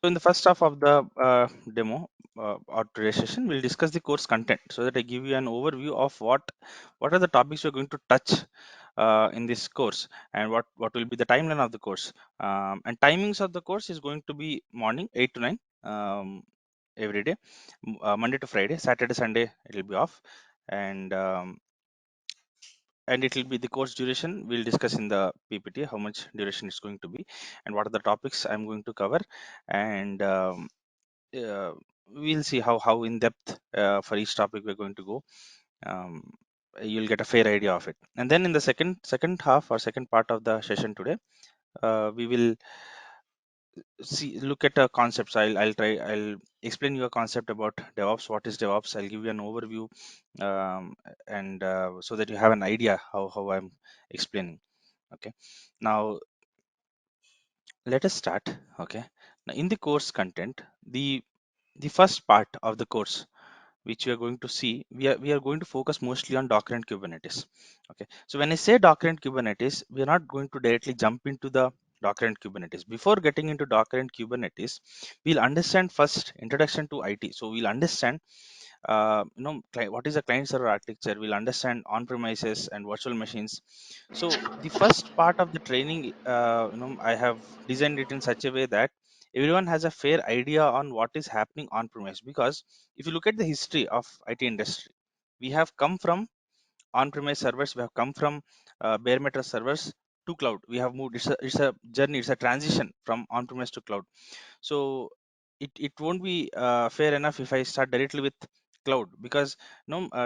So in the first half of the demo or today's session, we'll discuss the course content so that I give you an overview of what are the topics we're going to touch in this course, and what will be the timeline of the course. And timings of the course is going to be morning 8 to 9 every day, Monday to Friday. Saturday, Sunday it will be off, and it will be the course duration. We'll discuss in the PPT how much duration it's going to be and what are the topics I'm going to cover, and uh, we'll see how in depth for each topic we're going to go. um, you'll get a fair idea of it, and then in the second half or second part of the session today, we will look at concepts. I'll explain you a concept about DevOps. What is DevOps? I'll give you an overview, and so that you have an idea how I'm explaining. Okay, now let us start. Okay, now in the course content, the first part of the course which we are going to see, we are going to focus mostly on Docker and Kubernetes. Okay, so when I say Docker and Kubernetes, we are not going to directly jump into the Docker and Kubernetes. Before getting into Docker and Kubernetes, we'll understand first introduction to IT. So we'll understand what is a client server architecture. We'll understand on premises and virtual machines. So the first part of the training, I have designed it in such a way that everyone has a fair idea on what is happening on premise, because if you look at the history of IT industry, we have come from on-premise servers, we have come from bare metal servers to cloud. We have moved. It's a journey. It's a transition from on-premise to cloud. So it won't be fair enough if I start directly with cloud, because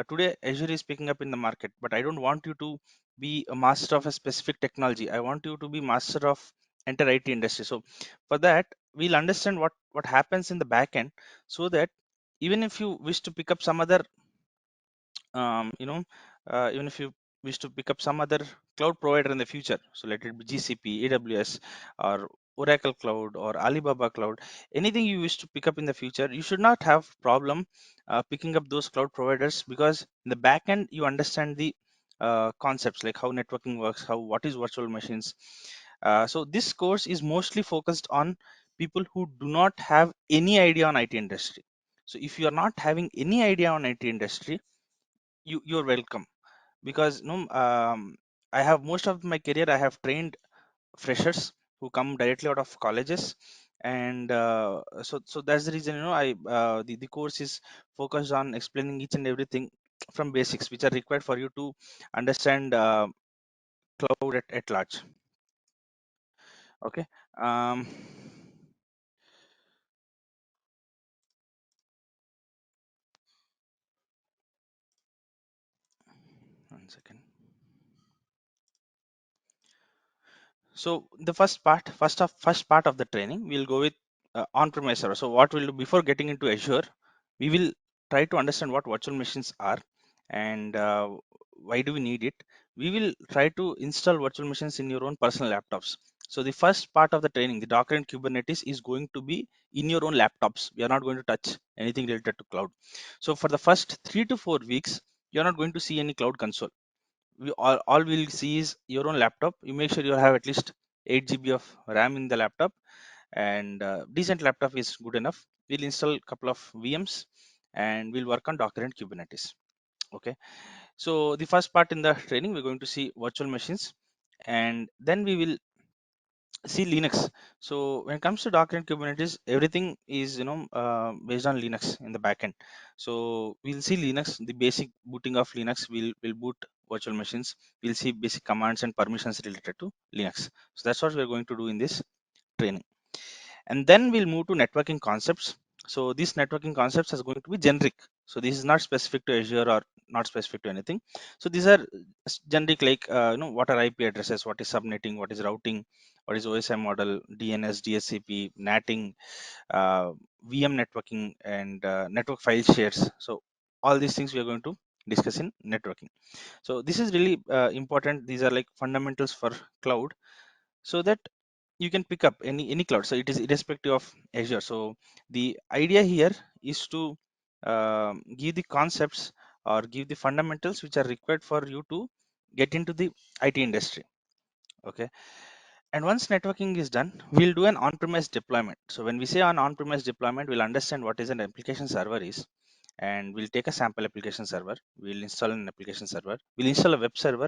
today Azure is picking up in the market, but I don't want you to be a master of a specific technology. I want you to be master of entire IT industry. So for that, we'll understand what happens in the back end, so that even if you wish to pick up some other um, you know even if you wish to pick up some other cloud provider in the future, so let it be GCP, AWS, or Oracle Cloud, or Alibaba Cloud, anything you wish to pick up in the future, you should not have problem picking up those cloud providers, because in the back end you understand the concepts like how networking works, how what is virtual machines. So this course is mostly focused on people who do not have any idea on IT industry. So if you are not having any idea on IT industry, you're welcome, because I have most of my career I have trained freshers who come directly out of colleges, and so that's the reason, the course is focused on explaining each and everything from basics which are required for you to understand cloud at large. Okay. um One second. So the first part of the training, we'll go with on-premise server. So what we'll do before getting into Azure, we will try to understand what virtual machines are, and why do we need it. We will try to install virtual machines in your own personal laptops. So the first part of the training, the Docker and Kubernetes, is going to be in your own laptops. We are not going to touch anything related to cloud. So for the first 3 to 4 weeks, you're not going to see any cloud console. All we'll see is your own laptop. You make sure you have at least 8 GB of RAM in the laptop, and decent laptop is good enough. We'll install a couple of VMs, and we'll work on Docker and Kubernetes. Okay, so the first part in the training, we're going to see virtual machines, and then we will see Linux. So when it comes to Docker and Kubernetes, everything is based on Linux in the backend. So we'll see Linux, the basic booting of Linux. We'll boot virtual machines. We'll see basic commands and permissions related to Linux. So that's what we're going to do in this training, and then we'll move to networking concepts. So these networking concepts is going to be generic. So this is not specific to Azure or not specific to anything. So these are generic, like what are IP addresses, what is subnetting, what is routing, what is OSI model, DNS, DSCP, NATing, uh, VM networking, and network file shares. So all these things we are going to discuss in networking. So this is really important. These are like fundamentals for cloud, so that you can pick up any cloud. So it is irrespective of Azure. So the idea here is to give the concepts or give the fundamentals which are required for you to get into the IT industry. Okay. And once networking is done, we'll do an on-premise deployment. So when we say on-premise deployment, we'll understand what is an application server is, and we'll take a sample application server. We'll install an application server. We'll install a web server.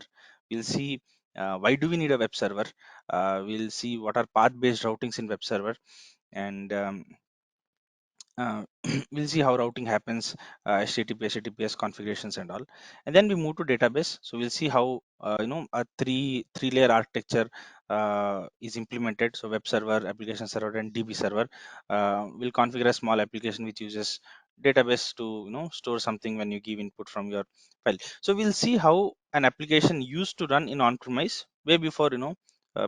We'll see why do we need a web server. We'll see what are path-based routings in web server, and uh, we'll see how routing happens, http https configurations and all. And then we move to database. So we'll see how a three layer architecture is implemented. So web server, application server, and db server. We'll configure a small application which uses database to store something when you give input from your file. So we'll see how an application used to run in on-premise way before,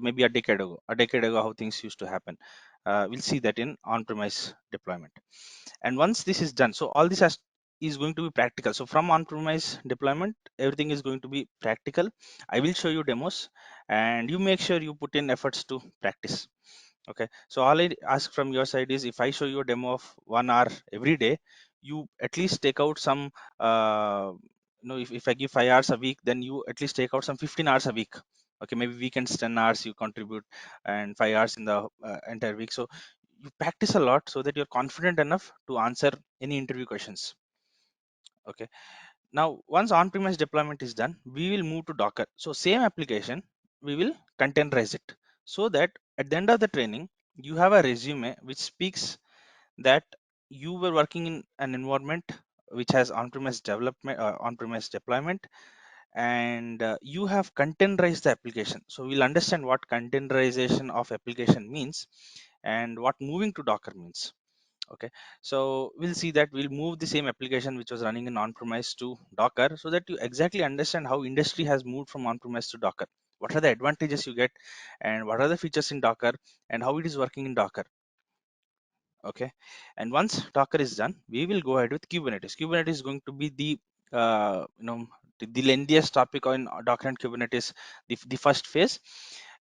maybe a decade ago how things used to happen. We'll see that in on-premise deployment. And once this is done, so all this is going to be practical. So from on-premise deployment, everything is going to be practical. I will show you demos, and you make sure you put in efforts to practice. Okay, so all I ask from your side is, if I show you a demo of 1 hour every day, you at least take out some if I give 5 hours a week, then you at least take out some 15 hours a week. Okay, maybe weekends 10 hours you contribute, and 5 hours in the entire week. So you practice a lot so that you're confident enough to answer any interview questions. Okay, now once on-premise deployment is done, we will move to Docker. So same application, we will containerize it, so that at the end of the training you have a resume which speaks that you were working in an environment which has on-premise deployment, and you have containerized the application. So we'll understand what containerization of application means and what moving to Docker means. Okay, so we'll see that we'll move the same application which was running in on-premise to Docker, so that you exactly understand how industry has moved from on-premise to Docker. What are the advantages you get, and what are the features in Docker, and how it is working in Docker. Okay, and once Docker is done, we will go ahead with Kubernetes is going to be the the lengthiest topic on Docker and Kubernetes, the first phase,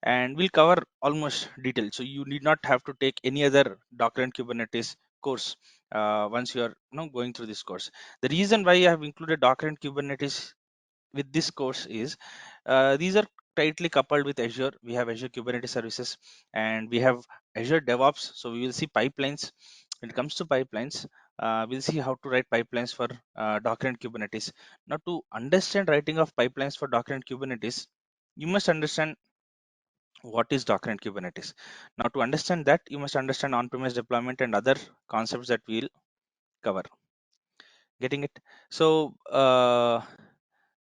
and we'll cover almost detailed, so you need not have to take any other Docker and Kubernetes course once you are going through this course. The reason why I have included Docker and Kubernetes with this course is, these are tightly coupled with Azure. We have Azure Kubernetes services, and we have Azure DevOps. So we will see pipelines. When it comes to pipelines, we'll see how to write pipelines for Docker and Kubernetes. Now, to understand writing of pipelines for Docker and Kubernetes, you must understand what is Docker and Kubernetes. Now, to understand that, you must understand on-premise deployment and other concepts that we'll cover. Getting it? So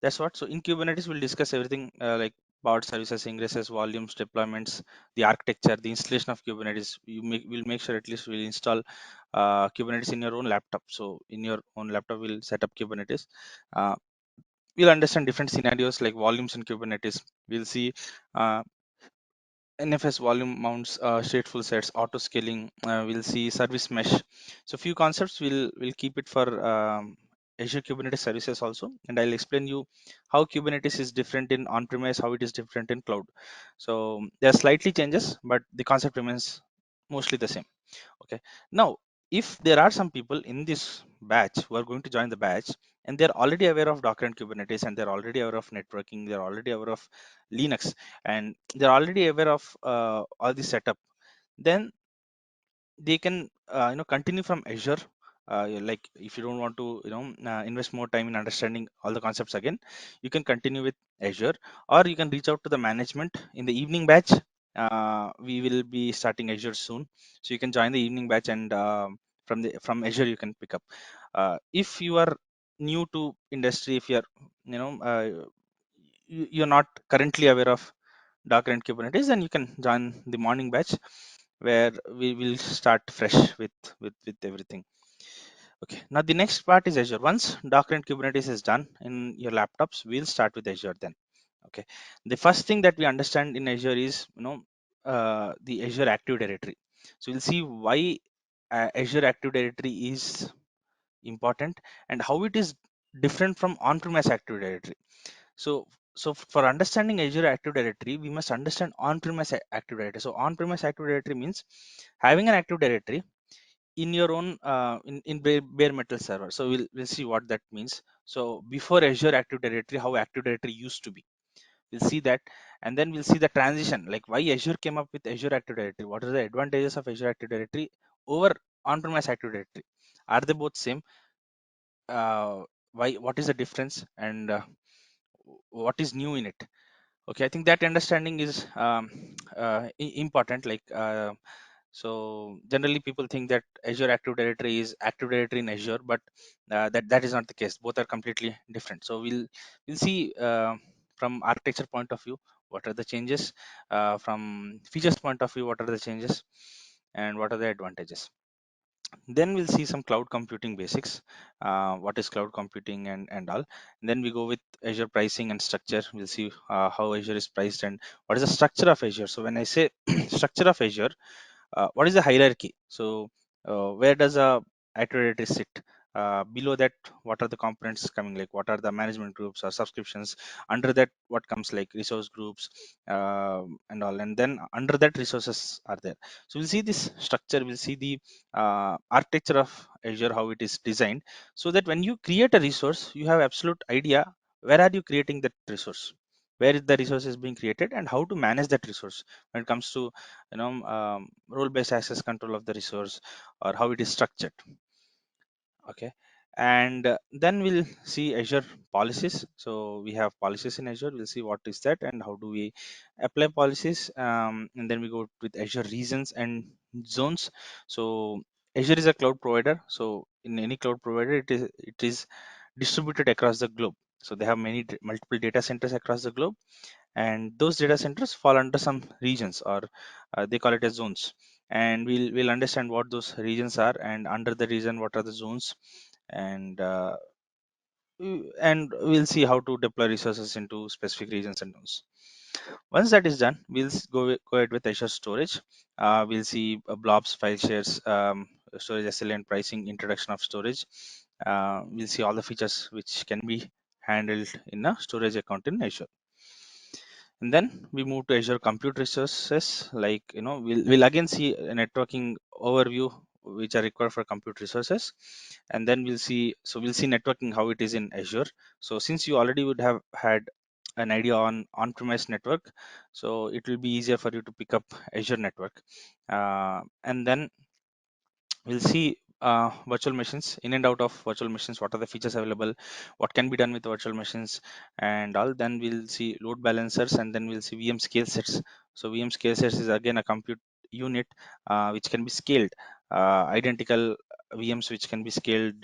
that's what. So in Kubernetes, we'll discuss everything like pod services, ingresses, volumes, deployments, the architecture, the installation of Kubernetes. We'll make sure at least we'll install Kubernetes in your own laptop. So in your own laptop, we'll set up Kubernetes. Uh, we'll understand different scenarios like volumes in Kubernetes. We'll see uh, NFS volume mounts, stateful sets, auto scaling. We'll see service mesh. So few concepts we'll keep it for Azure Kubernetes services also, and I'll explain you how Kubernetes is different in on-premise, how it is different in cloud. So there are slightly changes, but the concept remains mostly the same. Okay, now if there are some people in this batch who are going to join the batch, and they're already aware of Docker and Kubernetes, and they're already aware of networking, they're already aware of Linux, and they're already aware of all the setup, then they can continue from Azure. Like if you don't want to invest more time in understanding all the concepts again, you can continue with Azure, or you can reach out to the management in the evening batch. We will be starting Azure soon, so you can join the evening batch, and from Azure you can pick up. If you are new to industry, if you're you're not currently aware of Docker and Kubernetes, then you can join the morning batch, where we will start fresh with everything. Okay, now the next part is Azure. Once Docker and Kubernetes is done in your laptops, we'll start with Azure then. Okay, the first thing that we understand in Azure is the Azure Active Directory. So we'll see why Azure Active Directory is important, and how it is different from on-premise Active Directory. So for understanding Azure Active Directory, we must understand on-premise Active Directory. So on-premise Active Directory means having an Active Directory in your own in bare metal server. So we'll see what that means. So before Azure Active Directory, how Active Directory used to be. We'll see that, and then we'll see the transition, like why Azure came up with Azure Active Directory. What are the advantages of Azure Active Directory over on-premise Active Directory? Are they both same? Why? What is the difference? And what is new in it? Okay, I think that understanding is important. Like so generally people think that Azure Active Directory is Active Directory in Azure, but that is not the case. Both are completely different. So we'll see from architecture point of view what are the changes, from features point of view what are the changes, and what are the advantages. Then we'll see some cloud computing basics, what is cloud computing and all. And then we go with Azure pricing and structure. We'll see how Azure is priced and what is the structure of Azure. So when I say structure of Azure, what is the hierarchy? So where does a active sit? Below that, what are the components coming? Like what are the management groups or subscriptions? Under that, what comes like resource groups and all. And then under that, resources are there. So we'll see this structure. We'll see the architecture of Azure, how it is designed, so that when you create a resource, you have absolute idea where are you creating that resource, where is the resource is being created, and how to manage that resource when it comes to role-based access control of the resource, or how it is structured. Okay, and then we'll see Azure policies. So we have policies in Azure. We'll see what is that and how do we apply policies, and then we go with Azure regions and zones. So Azure is a cloud provider. So in any cloud provider, it is distributed across the globe. So they have multiple data centers across the globe, and those data centers fall under some regions, or they call it as zones. And we'll understand what those regions are, and under the region what are the zones, and and we'll see how to deploy resources into specific regions and zones. Once that is done, go ahead with Azure storage. We'll see blobs, file shares, storage SLA and pricing, introduction of storage. We'll see all the features which can be handled in a storage account in Azure. And then we move to Azure compute resources. Like we'll again see a networking overview which are required for compute resources. And then we'll see networking, how it is in Azure. So since you already would have had an idea on on-premise network, so it will be easier for you to pick up Azure network. And then we'll see virtual machines, in and out of virtual machines, what are the features available, what can be done with virtual machines and all. Then we'll see load balancers, and then we'll see VM scale sets. So VM scale sets is again a compute unit which can be scaled, identical VMs which can be scaled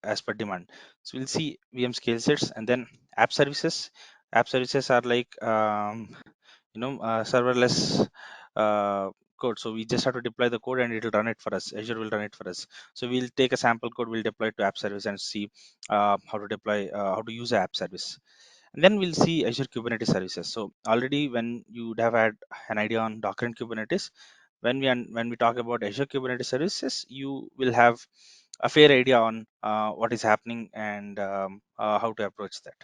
as per demand. So we'll see VM scale sets. And then app services. App services are like serverless uh, code. So we just have to deploy the code and it will run it for us. Azure will run it for us. So we'll take a sample code, we'll deploy it to app service and see how to use the app service. And then we'll see Azure Kubernetes services. So already when you would have had an idea on Docker and Kubernetes, when we talk about Azure Kubernetes services, you will have a fair idea on what is happening and how to approach that.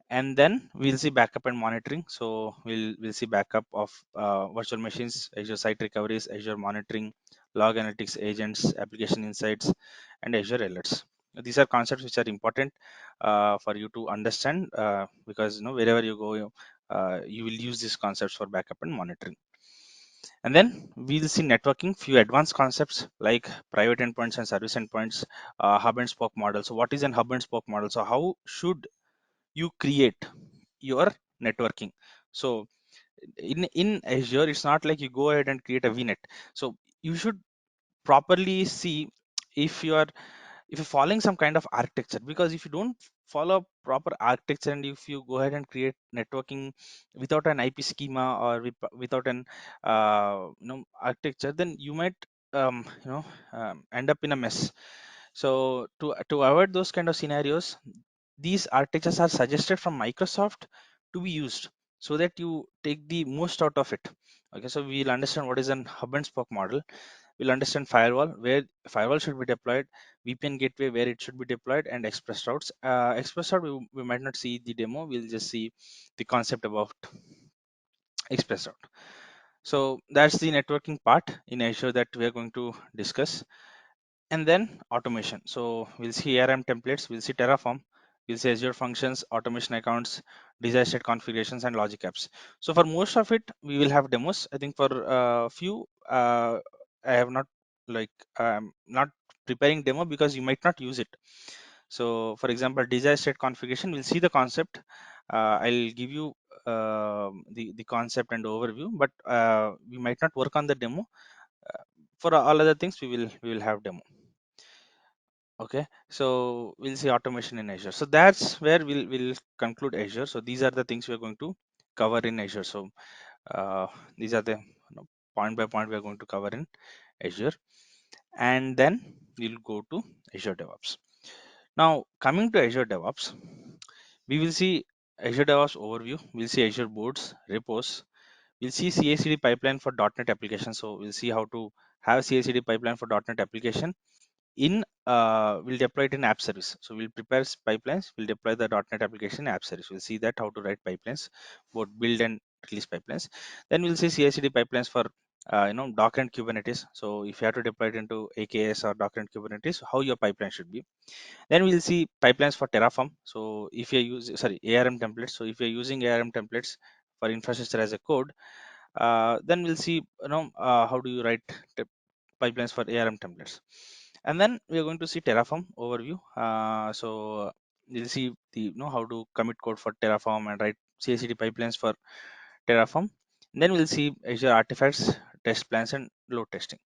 And then we'll see backup and monitoring. So we'll see backup of virtual machines, Azure site recoveries, Azure monitoring, log analytics agents, application insights, and Azure alerts. These are concepts which are important for you to understand, because wherever you go, you will use these concepts for backup and monitoring. And then we'll see networking, few advanced concepts like private endpoints and service endpoints, hub and spoke model. So what is an hub and spoke model? So how should you create your networking? So in Azure, it's not like you go ahead and create a VNet. So you should properly see if you are if you're following some kind of architecture, because if you don't follow proper architecture and if you go ahead and create networking without an IP schema or without an architecture, then you might end up in a mess. So to avoid those kind of scenarios, these architectures are suggested from Microsoft to be used, so that you take the most out of it. Okay, so we'll understand what is an hub and spoke model. We'll understand firewall, where firewall should be deployed, VPN gateway, where it should be deployed, and express routes. Express route, we might not see the demo, we'll just see the concept about express route. So that's the networking part in Azure that we are going to discuss. And then automation. So we'll see ARM templates, we'll see Terraform, We'll see Azure functions, automation accounts, desired state configurations, and logic apps. So for most of it, we will have demos. I think for few, I have not like not preparing demo because you might not use it. So for example, desired state configuration, we'll see the concept. I'll give you the concept and overview, but we might not work on the demo. For all other things, we will have demo. Okay, so we'll see automation in Azure. So that's where we'll conclude Azure. So these are the things we're going to cover in Azure. So these are the point by point we're going to cover in Azure, and then we'll go to Azure DevOps. Now coming to Azure DevOps, we will see Azure DevOps overview. We'll see Azure boards, repos. We'll see CI/CD pipeline for .NET application. So we'll see how to have CI/CD pipeline for .NET application in we'll deploy it in app service. So we'll prepare pipelines, we'll deploy the .NET application in app service. We'll see that how to write pipelines, both build and release pipelines. Then we'll see CI/CD pipelines for Docker and Kubernetes. So if you have to deploy it into AKS or Docker and Kubernetes, how your pipeline should be. Then we'll see pipelines for Terraform. So if you're using ARM templates, so if you're using ARM templates for infrastructure as a code, then we'll see how do you write pipelines for ARM templates. And then we are going to see Terraform overview. So we'll see the how to commit code for Terraform and write CI/CD pipelines for Terraform. And then we'll see Azure artifacts, test plans, and load testing.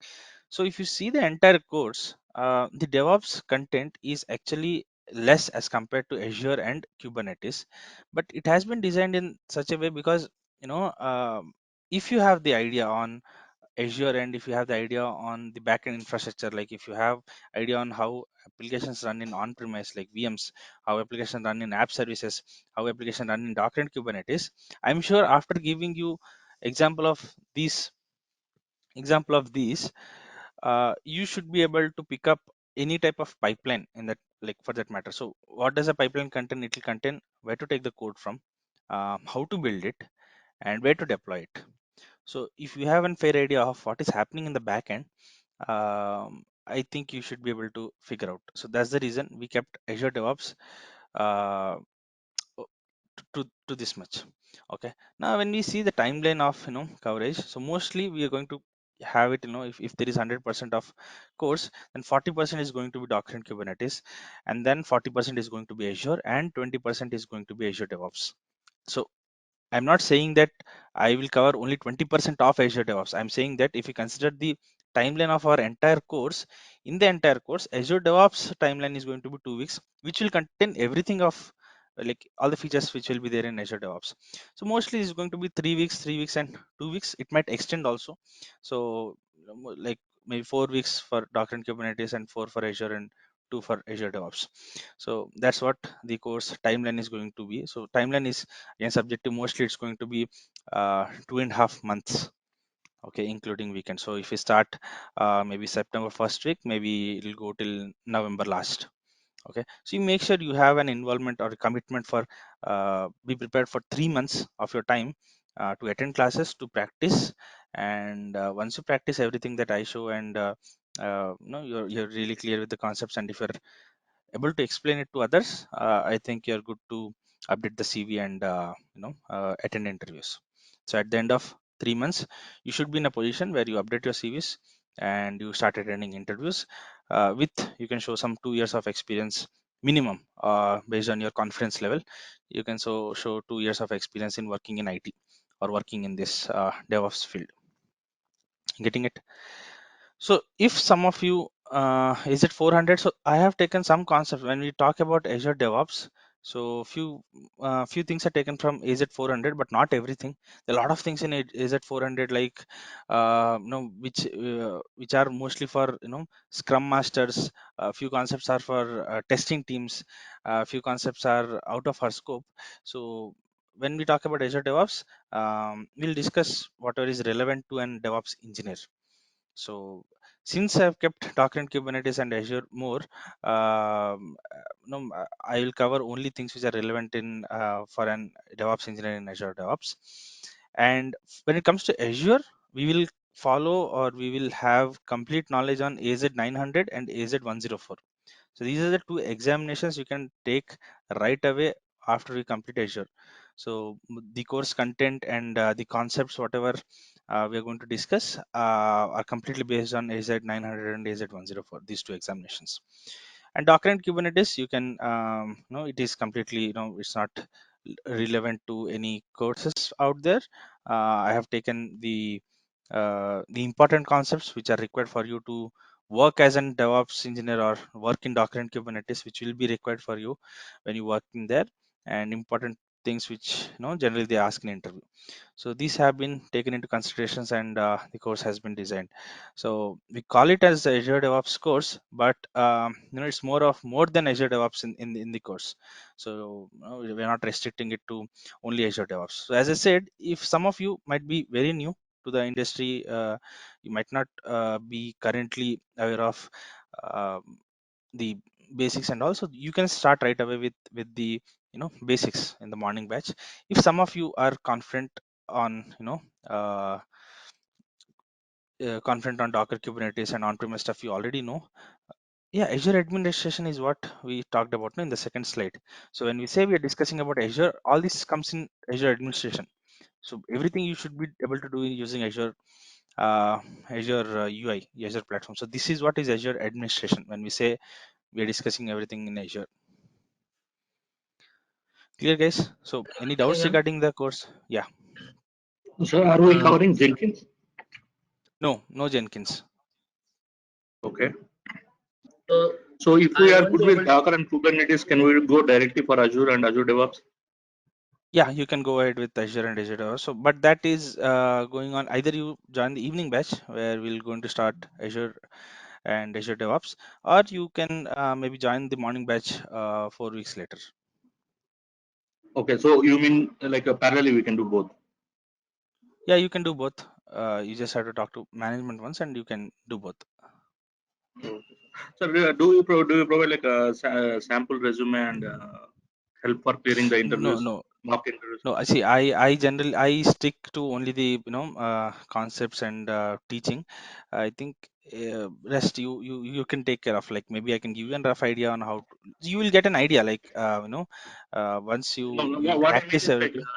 So if you see the entire course, the DevOps content is actually less as compared to Azure and Kubernetes, but it has been designed in such a way because if you have the idea on Azure and if you have the idea on the backend infrastructure, like if you have idea on how applications run in on-premise like VMs, how applications run in app services, how applications run in Docker and Kubernetes, I'm sure after giving you example of these you should be able to pick up any type of pipeline in that, like for that matter. So what does a pipeline contain? It will contain where to take the code from, how to build it, and where to deploy it. So if you have a fair idea of what is happening in the backend, I think you should be able to figure out. So that's the reason we kept Azure DevOps uh, to this much. Okay, now when we see the timeline of coverage, so mostly we are going to have it, if there is 100% of course, then 40% is going to be Docker and Kubernetes, and then 40% is going to be Azure, and 20% is going to be Azure DevOps. So I'm not saying that I will cover only 20% of Azure DevOps. I'm saying that if you consider the timeline of our entire course, in the entire course, Azure DevOps timeline is going to be 2 weeks, which will contain everything of like all the features which will be there in Azure DevOps. So mostly it's going to be 3 weeks, 3 weeks, and 2 weeks. It might extend also. So like maybe 4 weeks for Docker and Kubernetes, and four for Azure, and two for Azure DevOps. So that's what the course timeline is going to be. So timeline is again subjective. Mostly it's going to be 2.5 months, okay, including weekend. So if we start maybe September first week, maybe it'll go till November last. Okay, so you make sure you have an involvement or a commitment for be prepared for 3 months of your time to attend classes, to practice. And once you practice everything that I show, and you're really clear with the concepts, and if you're able to explain it to others, I think you're good to update the CV and attend interviews. So at the end of 3 months, you should be in a position where you update your CVs and you start attending interviews. With you can show some 2 years of experience minimum, based on your confidence level. You can show 2 years of experience in working in IT or working in this DevOps field. Getting it? So if some of you is it 400? So I have taken some concepts when we talk about Azure DevOps. So few things are taken from AZ 400, but not everything. There are a lot of things in AZ 400, like which are mostly for Scrum masters. A few concepts are for testing teams. A few concepts are out of our scope. So when we talk about Azure DevOps, we'll discuss whatever is relevant to an DevOps engineer. So since I've kept Docker and Kubernetes and Azure more, I will cover only things which are relevant in for an DevOps engineer in Azure DevOps. And when it comes to Azure, we will follow, or we will have complete knowledge on AZ 900 and AZ 104. So these are the two examinations you can take right away after we complete Azure. So the course content and the concepts, whatever we are going to discuss, are completely based on AZ 900 and AZ 104, these two examinations. And Docker and Kubernetes, you can, it is completely, it's not relevant to any courses out there. I have taken the important concepts which are required for you to work as an DevOps engineer or work in Docker and Kubernetes, which will be required for you when you work in there, and important things which generally they ask in interview. So these have been taken into considerations, and the course has been designed. So we call it as the Azure DevOps course, but it's more than Azure DevOps in the course. So we're not restricting it to only Azure DevOps. So as I said, if some of you might be very new to the industry, you might not be currently aware of the basics, and also you can start right away with the basics in the morning batch. If some of you are confident on confident on Docker, Kubernetes, and on-premise stuff you already know, yeah, Azure administration is what we talked about in the second slide. So when we say we are discussing about Azure, all this comes in Azure administration. So everything you should be able to do using Azure, uh, Azure UI, Azure platform. So this is what is Azure administration when we say we are discussing everything in Azure. Clear, guys? So any doubts Yeah. regarding the course? Yeah. So are we covering Jenkins? No, no Jenkins. Okay. So So if we I are won't good be with able. Docker and Kubernetes, can we go directly for Azure and Azure DevOps? Yeah, you can go ahead with Azure and Azure DevOps. So, but that is going on. Either you join the evening batch where we're going to start Azure and Azure DevOps, or you can maybe join the morning batch 4 weeks later. Okay, so you mean like parallelly we can do both? Yeah, you can do both. You just have to talk to management once, and you can do both. Okay. So do you provide like a sample resume and help for clearing the No, interviews, no, mock interviews? no. I see. I generally I stick to only the concepts and teaching. I think rest you can take care of. Like maybe I can give you a rough idea on how you will get an idea. Like once No, you no, you what I mean practice is like everything.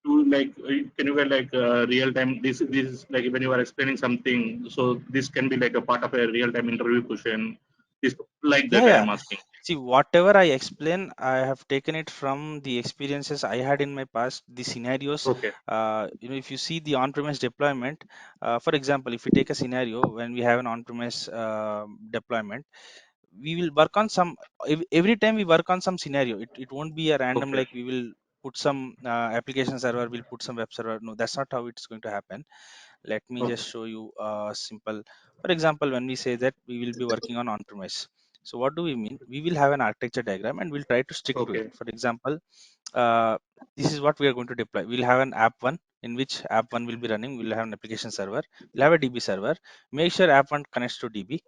to like can you get like real time? This is like when you are explaining something, so this can be like a part of a real time interview question. This like Yeah, that I yeah. am asking. See, whatever I explain, I have taken it from the experiences I had in my past, the scenarios. Okay, If you see the on-premise deployment, for example, if we take a scenario when we have an on-premise deployment, we will work on some, every time we work on some scenario, it won't be a random, okay, like we will put some application server, we'll put some web server. No, that's not how it's going to happen. Let me just okay, show you a simple, for example, when we say that we will be working on on-premise, so what do we mean? We will have an architecture diagram and we'll try to stick to it. okay, For example, uh, this is what we are going to deploy. We'll have an app one, in which app one will be running. We'll have an application server, we'll have a DB server. Make sure app one connects to DB.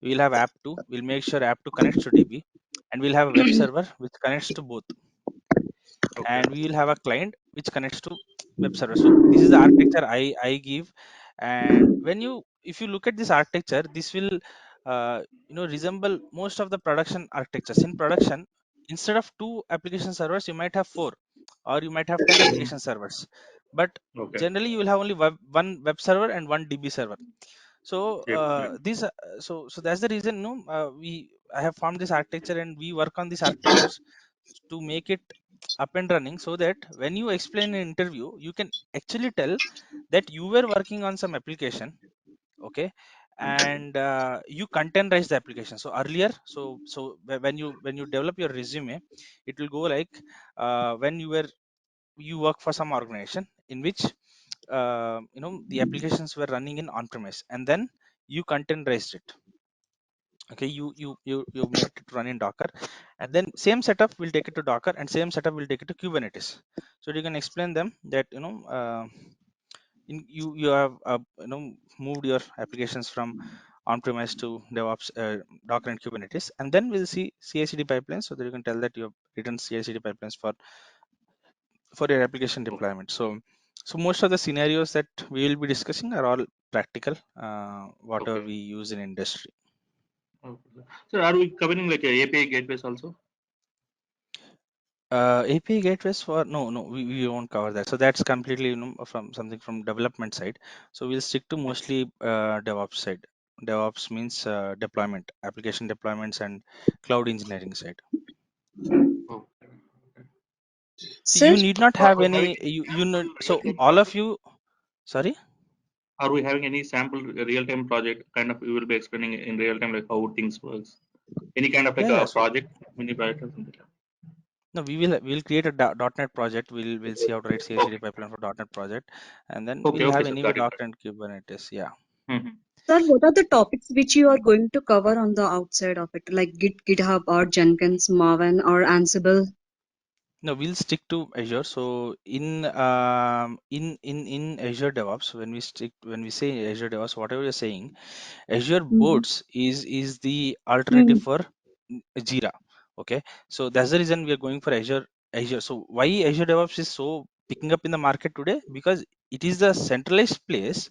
We'll have app two, we'll make sure app two connects to DB, and we'll have a web server which connects to both, okay, and we will have a client which connects to web server. So this is the architecture I give. And when you, if you look at this architecture, this will resemble most of the production architectures. In production, instead of two application servers, you might have four, or you might have 10 application servers, but okay. generally you will have only one web server and one DB server. So Yep, yep. so that's the reason, no, we I have formed this architecture, and we work on these architectures to make it up and running, so that when you explain in interview, you can actually tell that you were working on some application. Okay. And you containerize the application. So earlier, when you develop your resume, it will go like, when you work for some organization in which the applications were running in on premise, and then you containerized it. Okay, you made it run in Docker, and then same setup will take it to Docker, and same setup will take it to Kubernetes. So you can explain them that you have moved your applications from on-premise to DevOps, Docker and Kubernetes, and then we'll see CI/CD pipelines, so that you can tell that you have written CI/CD pipelines for your application Okay, deployment. So most of the scenarios that we will be discussing are all practical, whatever okay, we use in industry. Okay. So are we covering like a API gateways also? API gateways for no, we won't cover that. So that's completely from something from development side. So we'll stick to mostly DevOps side. DevOps means deployment, application deployments, and cloud engineering side. Okay. So Sir, you need not Are have we having any any you know. sample So real-time all of project? you, sorry. Are we having any sample real-time project? Kind of, we will be explaining in real time like how things works. Any kind of like Yeah. a So project, mini project or something like no, we'll create a .NET project. We'll see how to write that. CI/CD Okay. pipeline for .NET project, and then Okay. we'll Okay, have sir. anyway Got it. Docker and Kubernetes. Yeah. Mhm. sir, what are the topics which you are going to cover on the outside of it, like GitHub or Jenkins, Maven or Ansible? No, we'll stick to Azure. So in Azure DevOps, when we say Azure DevOps, whatever you're saying, Azure Mm-hmm. Boards is the alternative Mm-hmm. for Jira. Okay, so that's the reason we are going for Azure. So why Azure DevOps is so picking up in the market today? Because it is the centralized place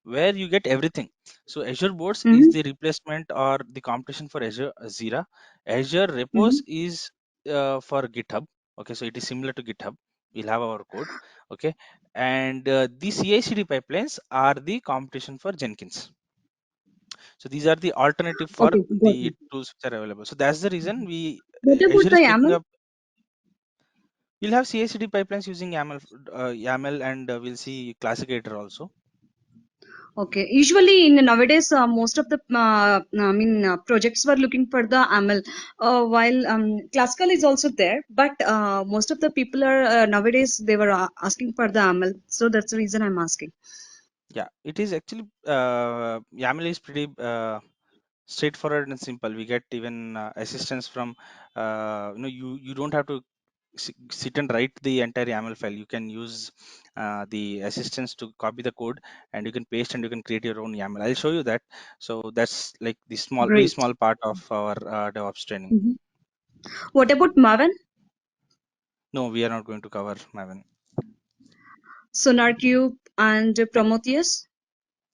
where you get everything. So Azure Boards is Mm-hmm. the replacement or the competition for Azure Jira. Azure Mm-hmm. Repos is for GitHub. Okay, so it is similar to GitHub. We'll have our code. Okay, and the CI/CD pipelines are the competition for Jenkins. So these are the alternative for Okay, got the it. tools which are available. So that's the reason What about Azure the is picking YAML? up. We'll have CI/CD pipelines using YAML, and we'll see Classicator also. Okay, usually in nowadays, most of the projects were looking for the YAML, while classical is also there, but most of the people are nowadays they were asking for the YAML, so that's the reason I'm asking. Yeah, it is actually YAML is pretty straightforward and simple. We get even assistance from you don't have to sit and write the entire YAML file. You can use the assistance to copy the code, and you can paste and you can create your own YAML. I'll show you that. So that's like the very Great. small part of our DevOps training. Mhm. What about Maven, No, we are not going to cover Maven. SonarQube, and Prometheus?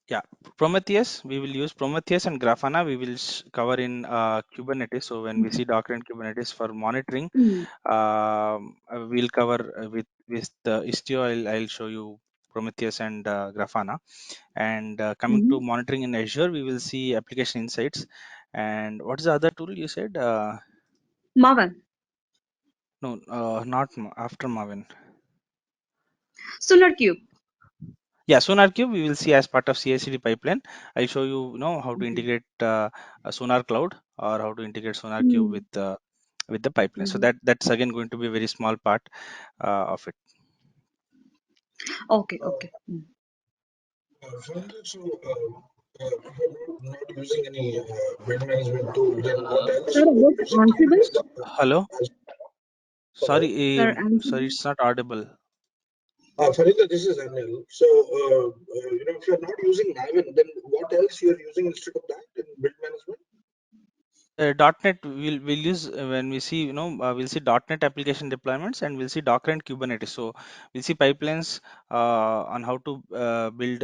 Yeah, Prometheus, we will use Prometheus and Grafana. We will cover in Kubernetes. So when we see Docker and Kubernetes for monitoring, Mm-hmm. we'll cover with the Istio. I'll show you Prometheus and Grafana. And coming to monitoring in Azure, we will see application insights. And what is the other tool you said? Maven, No, not after Maven. SonarQube. Yeah, SonarQube we will see as part of CI/CD pipeline. I'll show you, how to integrate a Sonar Cloud, or how to integrate SonarQube Mm-hmm. with the pipeline. So that's again going to be a very small part of it. Okay, okay. Further, so if you're not using any build management tool, then what else Sir, you are about using Ansible? Kubernetes? Hello, As, sorry, Sir, sorry, Ansible? it's not audible. Farida, this is Anil. So, if you're not using Maven, then what else you are using instead of that in build management? .NET we'll use when we see, we'll see .NET application deployments, and we'll see Docker and Kubernetes. So we'll see pipelines on how to build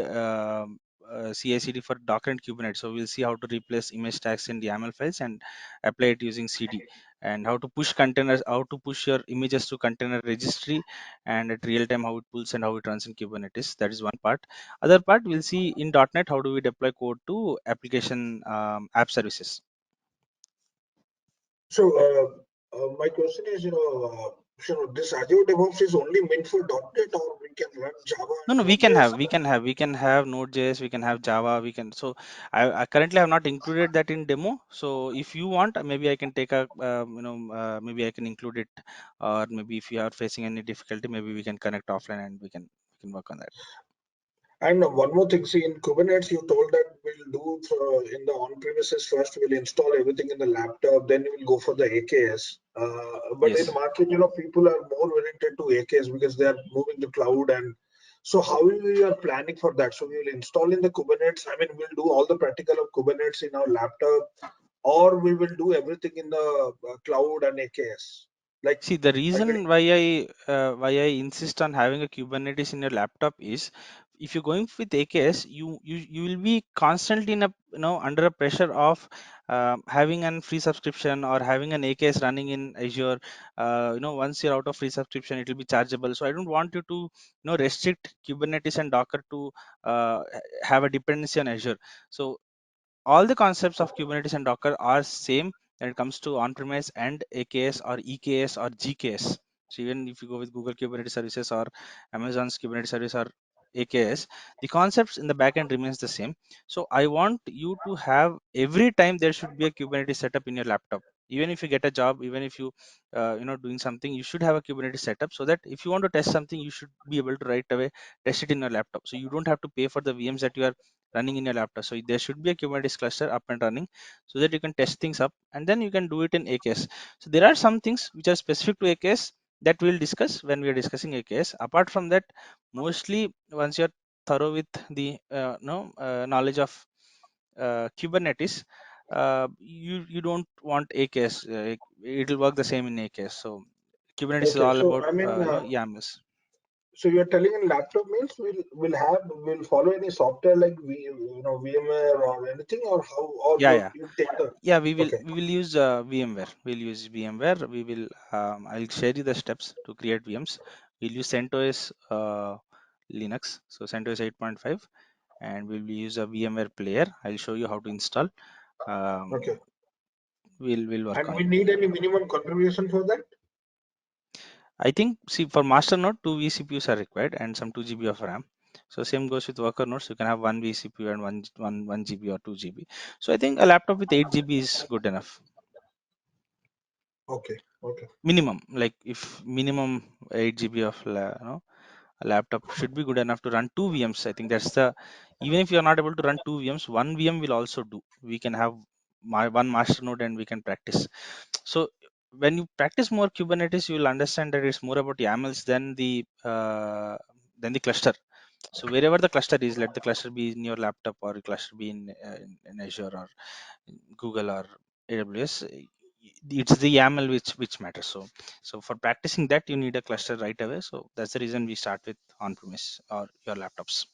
CI/CD for Docker and Kubernetes. So we'll see how to replace image tags in the YAML files and apply it using CD, and how to push containers, how to push your images to container registry, and at real time how it pulls and how it runs in Kubernetes. That is one part. Other part we'll see in .NET how do we deploy code to application app services. So, my question is, this Azure DevOps is only meant for .NET, or we can run Java No, and no, Node.js? we can have Node.js, we can have Java, we can. So I currently have not included that in demo. So if you want, maybe I can take a, maybe I can include it, or maybe if you are facing any difficulty, maybe we can connect offline and we can work on that. And one more thing, see, in Kubernetes, you told that we'll do in the on-premises first, we'll install everything in the laptop, then we'll go for the AKS. But in Yes. market, people are more oriented to AKS because they are moving to cloud. And so how we are planning for that? So we will install in the Kubernetes. I mean, we'll do all the practical of Kubernetes in our laptop, or we will do everything in the cloud and AKS. Like, See, the I mean, reason why I insist on having a Kubernetes in your laptop is, if you're going with AKS, you will be constantly in a, under a pressure of having an free subscription or having an AKS running in Azure. Once you're out of free subscription, it will be chargeable. So I don't want you to restrict Kubernetes and Docker to have a dependency on Azure. So all the concepts of Kubernetes and Docker are same when it comes to on-premise and AKS or EKS or GKS. So even if you go with Google Kubernetes Services or Amazon's Kubernetes Service or AKS, the concepts in the backend remains the same. So I want you to have, every time there should be a Kubernetes setup in your laptop. Even if you get a job, even if you doing something, you should have a Kubernetes setup, so that if you want to test something, you should be able to right away test it in your laptop. So you don't have to pay for the VMs that you are running in your laptop. So there should be a Kubernetes cluster up and running, so that you can test things up, and then you can do it in AKS. So there are some things which are specific to AKS that we'll discuss when we are discussing AKS. Apart from that, mostly once you're thorough with the knowledge of Kubernetes, you don't want AKS. It'll work the same in AKS. So Kubernetes is Okay, all so about I mean, YAMLs. so you're telling in laptop means we'll follow any software like VMware or anything, or how, or Yeah, yeah. you take the. Yeah, we will Okay, we will use VMware. We'll use VMware. We will I'll share you the steps to create VMs. We'll use CentOS Linux, so CentOS 8.5, and we'll use a VMware player. I'll show you how to install. okay. We'll work And on we it. need any minimum contribution for that? I think, see, for master node, two vCPUs are required and some 2 GB of RAM. So same goes with worker nodes. You can have one vCPU and one GB or 2 GB. So I think a laptop with 8 GB is good enough. Okay, okay. Minimum, like if minimum 8 GB of a laptop should be good enough to run two VMs. I think that's the, even if you are not able to run two VMs, one VM will also do. We can have one master node and we can practice. So when you practice more Kubernetes, you will understand that it's more about YAMLs than the cluster. So wherever the cluster is, let the cluster be in your laptop or cluster be in Azure or in Google or AWS. It's the YAML which matters. So for practicing that, you need a cluster right away. So that's the reason we start with on-premise or your laptops.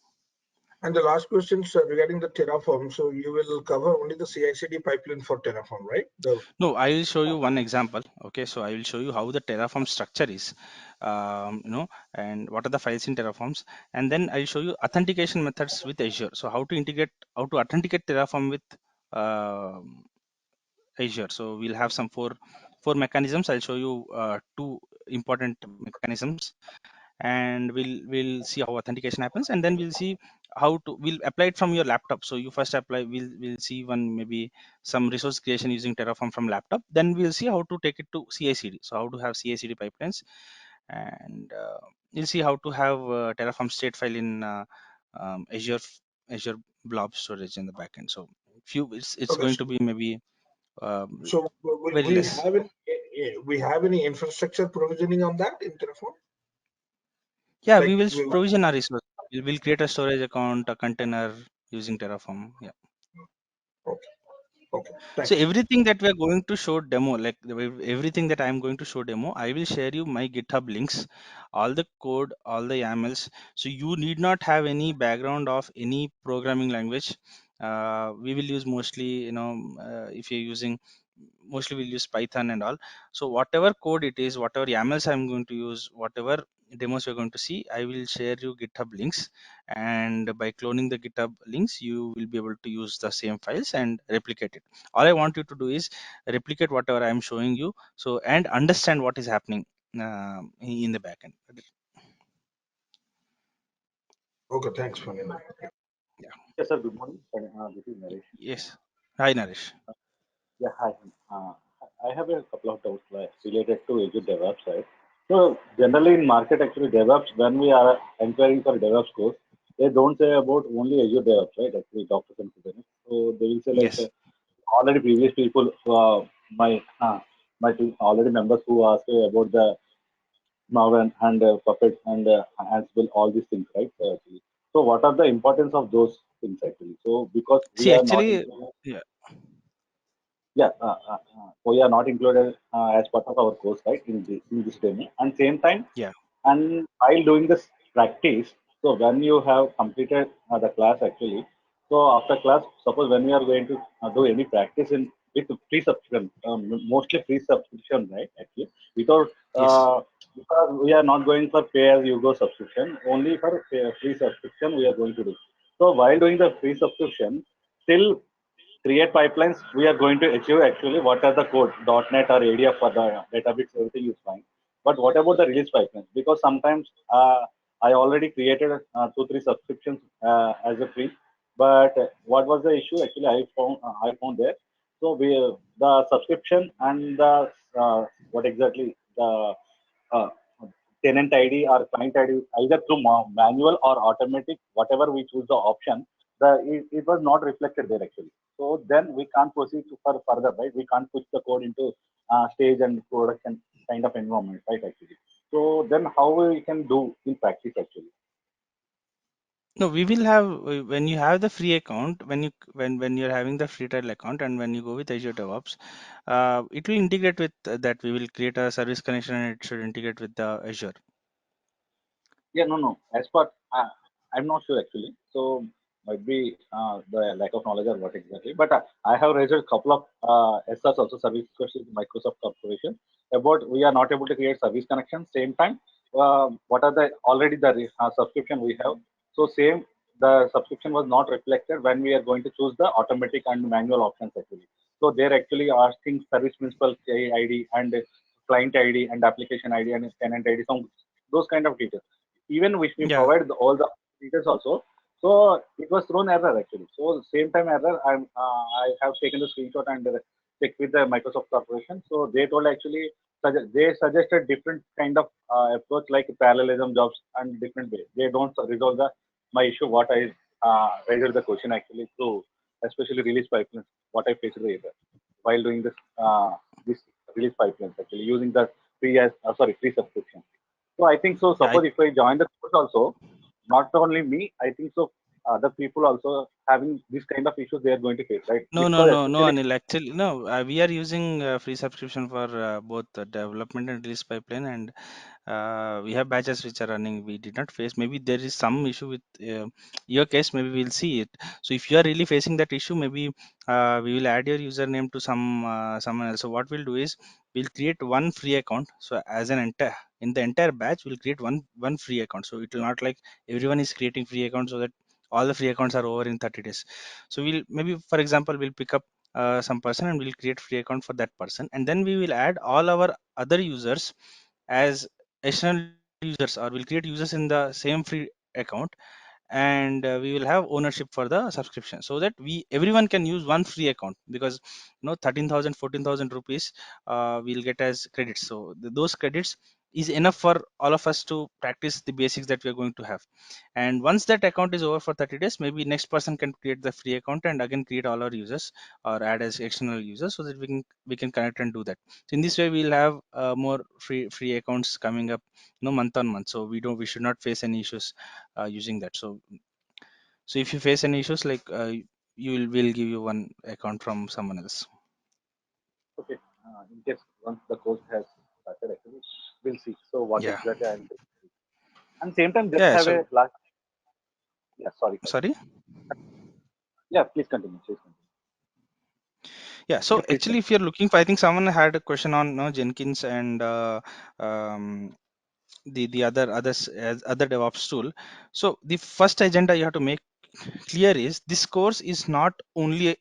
And the last question, sir, regarding the Terraform. So you will cover only the CI/CD pipeline for Terraform, right? No, I will show you one example. Okay, so I will show you how the Terraform structure is, and what are the files in Terraforms, and then I'll show you authentication methods with Azure. So how to authenticate Terraform with Azure. So we'll have some four mechanisms. I'll show you two important mechanisms, and we'll see how authentication happens, and then we'll see how to we'll apply it from your laptop. So you first apply, we'll see one, maybe some resource creation using Terraform from laptop, then we'll see how to take it to CI/CD. So how to have CI/CD pipelines, and you'll see how to have Terraform state file in Azure blob storage in the backend. So few, it's Okay. going to be maybe So will very less. we have any infrastructure provisioning on that in Terraform? Yeah, we Like will we, provision our resource. We'll create a storage account, a container using Terraform. Yeah. okay, okay. So Thanks. everything that we are going to show demo, like everything that I am going to show demo, I will share you my GitHub links, all the code, all the YAMLs. So you need not have any background of any programming language. We will use mostly, if you're using, mostly we'll use Python and all. So whatever code it is, whatever YAMLs I'm going to use, whatever demos you're going to see, I will share you GitHub links, and by cloning the GitHub links, you will be able to use the same files and replicate it. All I want you to do is replicate whatever I'm showing you, so and understand what is happening in the backend. Okay, thanks for that. Yeah. Yes, sir. Good morning. This is Naresh. Yes. Hi, Naresh. Yeah, hi. Uh, I have a couple of doubts related to Azure DevOps, right? So generally in market, actually DevOps, when we are inquiring for DevOps course, they don't say about only Azure DevOps, right? Actually, Docker and Kubernetes. So they will say like Yes. already previous people, my team, already members who asked about the Maven and Puppet and Ansible, all these things, right? Actually. So what are the importance of those things actually? So because we See, are not actually, included, yeah, yeah, we are not included as part of our course, right? In this demo, and same time, yeah. and while doing this practice, So when you have completed the class actually, so after class, suppose when we are going to do any practice in with free subscription, mostly free subscription, right? Actually, without Yes. because we are not going for pay as you go subscription, only for free subscription we are going to do. So while doing the free subscription, still create pipelines, we are going to achieve actually what are the code, .NET or ADF for the database, everything is fine. But what about the release pipelines? Because sometimes I already created 2, 3 subscriptions as a free, but what was the issue? Actually, I found there. So the subscription and the what exactly the uh, tenant ID or client ID, either through manual or automatic, whatever we choose the option, it was not reflected there actually. So then we can't proceed for further, right? We can't push the code into stage and production kind of environment, right? Actually. So then how we can do in practice actually? No, we will have when you have the free account, when you're having the free trial account, and when you go with Azure DevOps, it will integrate with that. We will create a service connection, and it should integrate with the Azure. Yeah, no, no. As per, I'm not sure actually. So might be the lack of knowledge or what exactly. But I have raised a couple of SRs also service requests with Microsoft Corporation about we are not able to create service connection. Same time, what are the already the subscription we have? So same the subscription was not reflected when we are going to choose the automatic and manual options actually. So they're actually asking service principal ID and client ID and application ID and tenant ID. Some those kind of details even which we Yeah. provide all the details also. So it was thrown error actually. So same time error, I have taken the screenshot and checked with the Microsoft Corporation. So they told actually they suggested different kind of approach like parallelism jobs and different way. They don't resolve my issue. What I raised the question actually to especially release pipelines. What I faced the error while doing this release pipelines actually using the free subscription. So I think so. Yeah. Suppose if I join the course also, not only me, I think so. Other people also having this kind of issues they are going to face, right? No, no, Because no, no, especially Anil. Actually, no. We are using free subscription for both the development and release pipeline, and we have batches which are running. We did not face. Maybe there is some issue with your case. Maybe we'll see it. So if you are really facing that issue, maybe we will add your username to someone else. So what we'll do is we'll create one free account. So as an entire in the entire batch, we'll create one free account. So it will not like everyone is creating free accounts so that all the free accounts are over in 30 days. So we'll maybe, for example, we'll pick up some person and we'll create free account for that person, and then we will add all our other users as external users, or we'll create users in the same free account, and we will have ownership for the subscription, so that we everyone can use one free account, because 13,000 14,000 rupees we'll get as credits. So those credits is enough for all of us to practice the basics that we are going to have. And once that account is over for 30 days, maybe next person can create the free account and again create all our users or add as external users, so that we can connect and do that. So in this way we'll have more free accounts coming up month on month, so we should not face any issues using that. So if you face any issues, like we'll give you one account from someone else. okay, in case once the course has started, actually, we'll see. So what Yeah. exactly I'm doing. And same time, just Yeah. have So a last. Yeah, sorry, sorry. sorry. Yeah, please continue. Please continue. Yeah. Yeah, So please actually, continue. if you're looking for, I think someone had a question on Jenkins and um, the other DevOps tool. So the first agenda you have to make clear is this course is not only a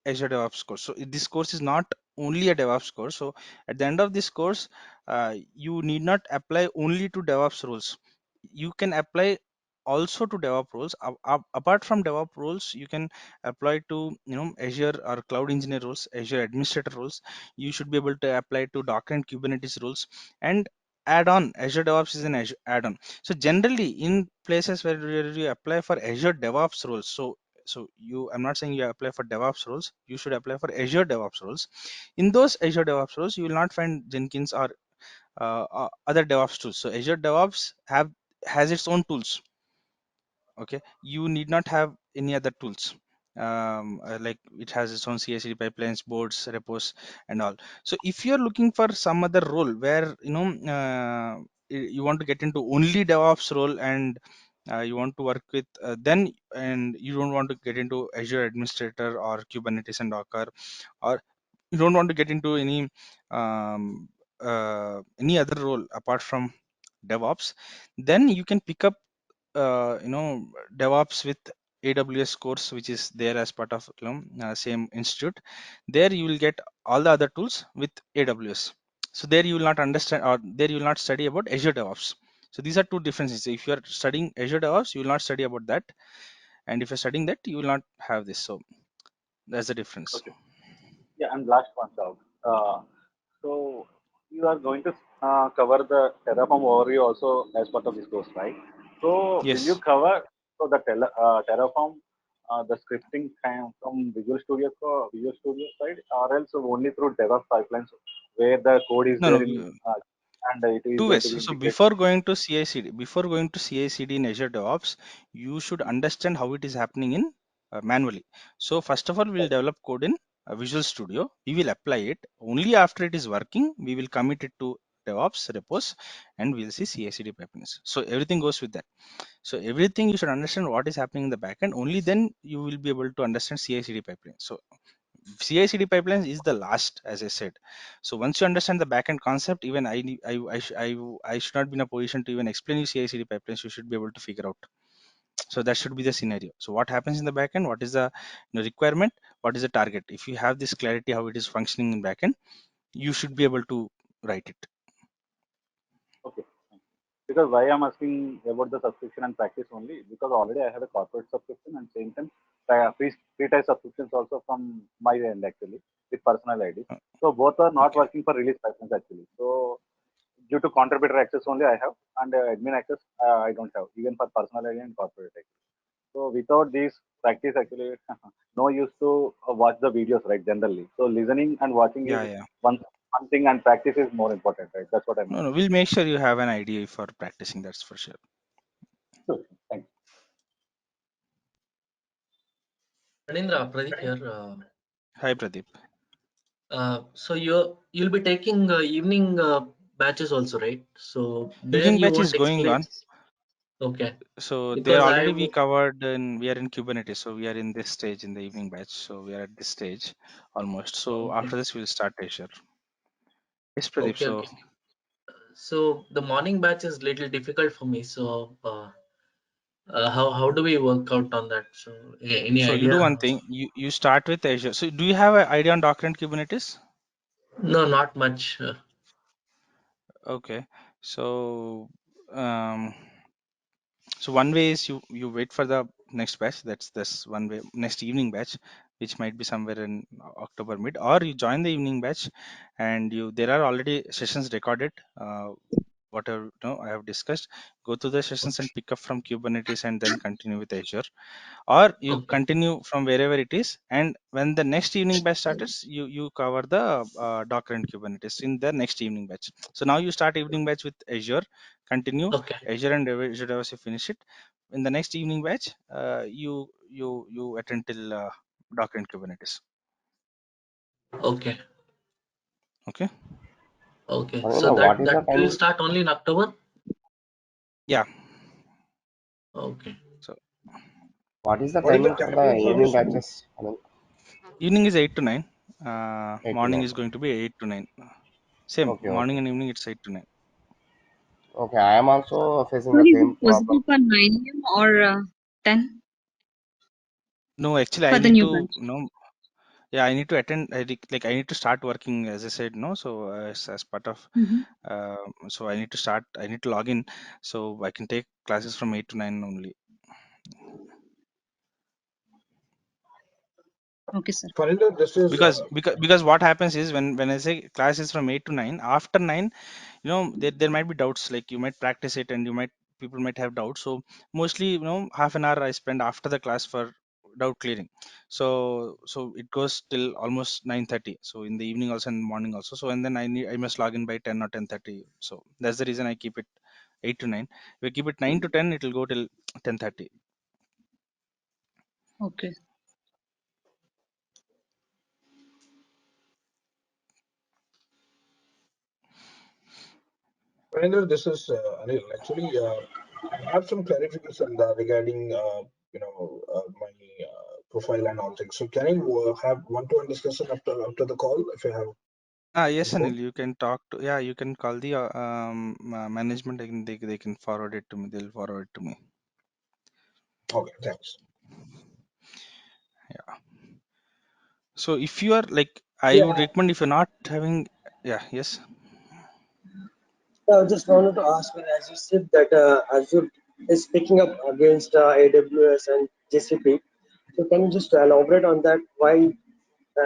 Azure DevOps course. So this course is not only a DevOps course. So at the end of this course, you need not apply only to DevOps roles. You can apply also to DevOps roles. Apart from DevOps roles, you can apply to Azure or Cloud Engineer roles, Azure Administrator roles. You should be able to apply to Docker and Kubernetes roles, and add-on Azure DevOps is an Azure add-on. So generally, in places where you apply for Azure DevOps roles, so I'm not saying you apply for DevOps roles. You should apply for Azure DevOps roles. In those Azure DevOps roles, you will not find Jenkins or other DevOps tools. So Azure DevOps has its own tools. Okay, you need not have any other tools. Like it has its own CI/CD pipelines, boards, repos, and all. So if you're looking for some other role where you want to get into only DevOps role, and you want to work with then, and you don't want to get into Azure administrator or Kubernetes and Docker, or you don't want to get into any other role apart from DevOps, then you can pick up DevOps with AWS course, which is there as part of same institute. There you will get all the other tools with AWS. So there you will not understand, or there you will not study about Azure DevOps. So these are two differences. If you are studying Azure DevOps, you will not study about that, and if you're studying that, you will not have this. So that's the difference. Okay. Yeah, and last one, out. So you are going to cover the Terraform overview also as part of this course, right? So will you Yes. cover so the Terraform, the scripting kind from Visual Studio side, or else only through DevOps pipelines where the code is No, there no. in and it is Two going ways. to be So integrated? before going to CI/CD, before going to CI/CD in Azure DevOps, you should understand how it is happening in manually. So first of all, we'll develop code in Visual Studio. We will apply it. Only after it is working, we will commit it to DevOps repos, and we'll see CI/CD pipelines. So everything goes with that. So everything you should understand what is happening in the backend. Only then you will be able to understand CI/CD pipeline. So CI/CD pipelines is the last, as I said. So once you understand the backend concept, even I should not be in a position to even explain you CI/CD pipelines. You should be able to figure out. So that should be the scenario. So what happens in the backend? What is the requirement? What is the target? If you have this clarity how it is functioning in backend, you should be able to write it. Okay. Because why I'm asking about the subscription and practice only, because already I have a corporate subscription and same time free type subscriptions also from my end actually with personal ID. Uh, So both are not Okay. working for release pipelines actually. So due to contributor access only I have, and admin access I don't have even for personal ID and corporate ID. So without these practice actually no use to watch the videos, right, generally. So listening and watching is Yeah, yeah. one thing, and practice is more important, right? That's what I'm No, no. asking. We'll make sure you have an idea for practicing. That's for sure. Sure. Thanks. Anindra, Pradeep here. Hi, Pradeep. So you'll be taking evening batches also, right? So there Evening you batch won't is going explain. on. Okay, So there because already we covered, and we are in Kubernetes. So we are in this stage in the evening batch. So we are at this stage almost. So okay, after this, we'll start Azure. Yes, Pradeep. okay, So okay. So the morning batch is little difficult for me. So how do we work out on that? So any so you do idea? one thing. You start with Azure. So do you have an idea on Docker and Kubernetes? No, not much. Okay. So um, so one way is you wait for the next batch. That's this one way. Next evening batch, which might be somewhere in October mid, or you join the evening batch, and you there are already sessions recorded. Whatever I have discussed, go to the sessions and pick up from Kubernetes, and then continue with Azure, or you Okay, continue from wherever it is, and when the next evening batch starts, you cover the Docker and Kubernetes in the next evening batch. So now you start evening batch with Azure, continue okay, Azure and Azure DevOps, you finish it. In the next evening batch, you attend till Docker and Kubernetes. okay, Okay. okay. So Anindra, what is the that will timing? start only in October. Yeah. Okay, So What is the What is the timing for the timing for evening this? batches? I mean, evening is 8 to 9. 8 to Morning 9. is going to be 8 to 9. Same Okay, morning okay. and evening, it's 8 to 9. Okay, I am also facing Sir, the is same it problem. possible for 9 a.m. or 10 No, actually I for the need new to batch? yeah, I need to attend. Like I need to start working, as I said, no. So as part of Mhm. so I need to start. I need to log in, so I can take classes from 8 to 9 only. Okay, sir. Farinder, this is Because what happens is when I say classes from 8 to 9, after 9, there might be doubts. Like you might practice it, and people might have doubts. So mostly, half an hour I spend after the class for doubt clearing. So it goes till almost 9:30. So in the evening also and morning also. So and then I must log in by 10 or 10:30. So that's the reason I keep it 8 to 9. If we keep it 9 to 10, it will go till 10:30. Okay. Farinder, this is Anil. Actually, I have some clarification regarding my profile and all things. So can I have one-to-one discussion after the call if you have on Yes, the phone? Anil, you can talk to, yeah, you can call the management, and they can forward it to me. They'll forward it to me. Okay, thanks. Yeah. So if you are like, I would Yeah, recommend, if you're not having, yeah, yes. I just wanted to ask, as you said that Azure is picking up against AWS and GCP. So can you just elaborate on that? Why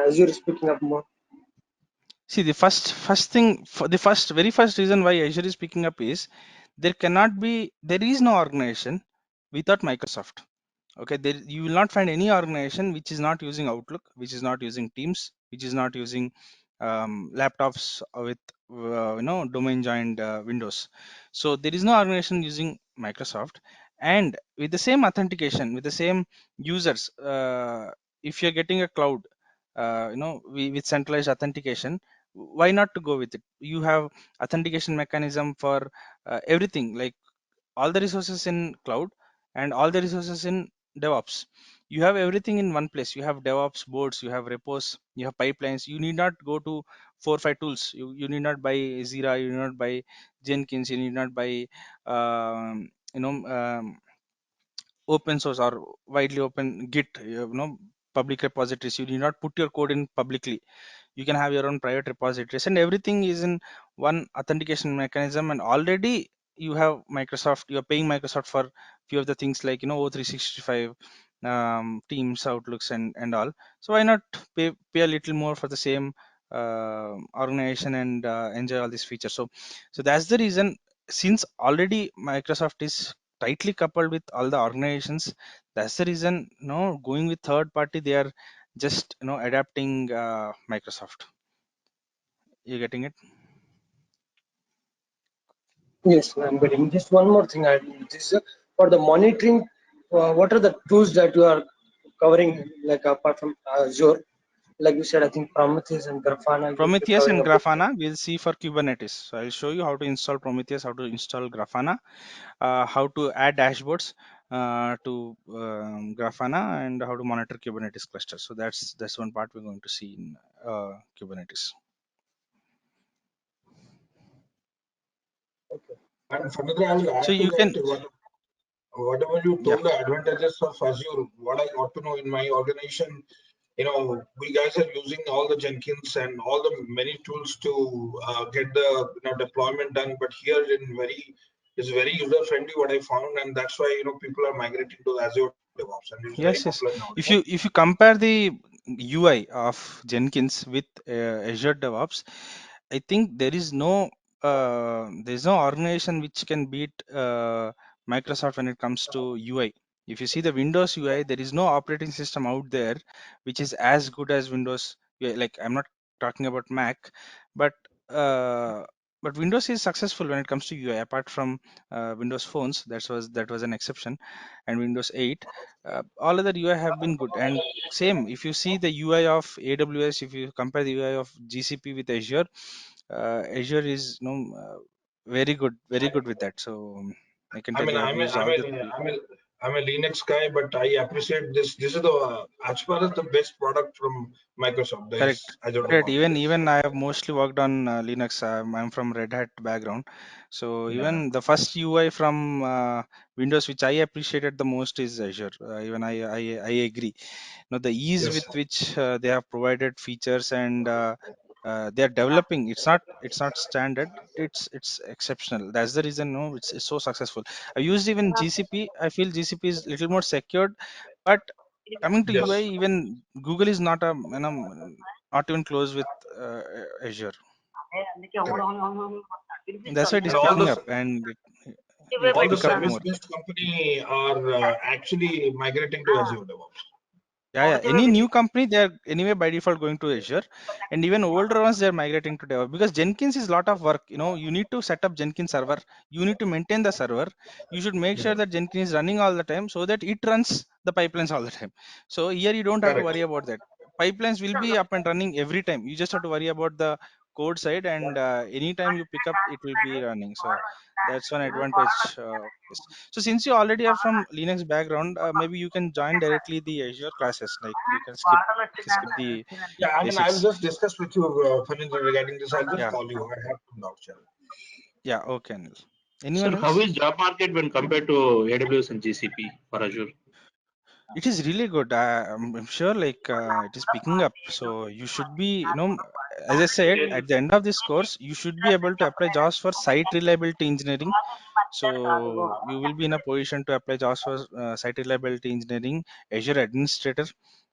Azure is picking up more? See, the first thing, the very first reason why Azure is picking up is there is no organization without Microsoft. Okay, there you will not find any organization which is not using Outlook, which is not using Teams, which is not using laptops with domain joined Windows. So there is no organization using Microsoft, and with the same authentication, with the same users, if you're getting a cloud, with centralized authentication, why not to go with it? You have authentication mechanism for everything, like all the resources in cloud and all the resources in DevOps. You have everything in one place. You have DevOps boards, you have repos, you have pipelines. You need not go to 4 or 5 tools. You need not buy Zira, you need not buy Jenkins, you need not buy um, you know um, open source or widely open Git, public repositories. You need not put your code in publicly. You can have your own private repositories, and everything is in one authentication mechanism. And already you have Microsoft, you're paying Microsoft for few of the things like O365, Teams, Outlooks, and all. So why not pay a little more for the same organization and enjoy all these features? So that's the reason. Since already Microsoft is tightly coupled with all the organizations, that's the reason, going with third party, they are just adapting Microsoft. You getting it? Yes, I'm getting. Just one more thing. This is for the monitoring. What are the tools that you are covering, like apart from Azure? Like you said, I think Prometheus and Grafana you'll be Prometheus covering and a bit. Grafana we'll see for Kubernetes. So I'll show you how to install Prometheus, how to install Grafana, how to add dashboards to Grafana, and how to monitor Kubernetes clusters. So that's one part we're going to see in Kubernetes. And further, I will So add to you can, that whatever you yeah, told the advantages of Azure. What I got to know in my organization, we guys are using all the Jenkins and all the many tools to get the deployment done. But here it's very user friendly what I found, and that's why people are migrating to Azure DevOps, and it's very yes. popular If nowadays. you compare the UI of Jenkins with Azure DevOps, I think there is no organization which can beat Microsoft when it comes to UI. If you see the Windows UI, there is no operating system out there which is as good as Windows UI. Like, I'm not talking about Mac, but uh, Windows is successful when it comes to UI. Apart from Windows phones, that was an exception, and Windows 8, all other UI have been good. And same, if you see the UI of AWS, if you compare the UI of GCP with Azure, Azure is very good with that. So I can I tell mean, you, I've I'm a, used I'm all a, the three. I'm a, I'm a Linux guy, but I appreciate this. This is as far as the best product from Microsoft. Correct. This Azure Correct. DevOps. Even Yes. even I have mostly worked on Linux. I'm from Red Hat background, so Yeah. even the first UI from Windows, which I appreciated the most, is Azure. Even I agree. The ease Yes. with which they have provided features, and they are developing. It's not standard. It's exceptional. That's the reason, it's so successful. I used even GCP. I feel GCP is little more secured, but coming to UI, Yes. even Google is not even close with Azure. Correct. That's why it And is picking up, and it will all the pick up more. service-based company are actually migrating to Azure DevOps. Yeah. Any new company, they are anyway by default going to Azure, and even older ones, they are migrating to DevOps, because Jenkins is lot of work. You need to set up Jenkins server. You need to maintain the server. You should make sure that Jenkins is running all the time, so that it runs the pipelines all the time. So here you don't have to Correct. worry about that. Pipelines will be up and running every time. You just have to worry about the code side, and anytime you pick up, it will be running. So that's one advantage of this. So since you already are from Linux background, maybe you can join directly the Azure classes. Like you can skip the Yeah, I mean, I'll basics. just discuss with you, Phanindra, regarding this. I'll just Yeah, call you. I have to now, Chal. yeah, okay, Anil. Sir, Anyone how else? is job market when compared to AWS and GCP for Azure? It is really good. I'm sure like it is picking up. So you should be, as I said, at the end of this course, you should be able to apply jobs for site reliability engineering. So you will be in a position to apply jobs for site reliability engineering, Azure administrator,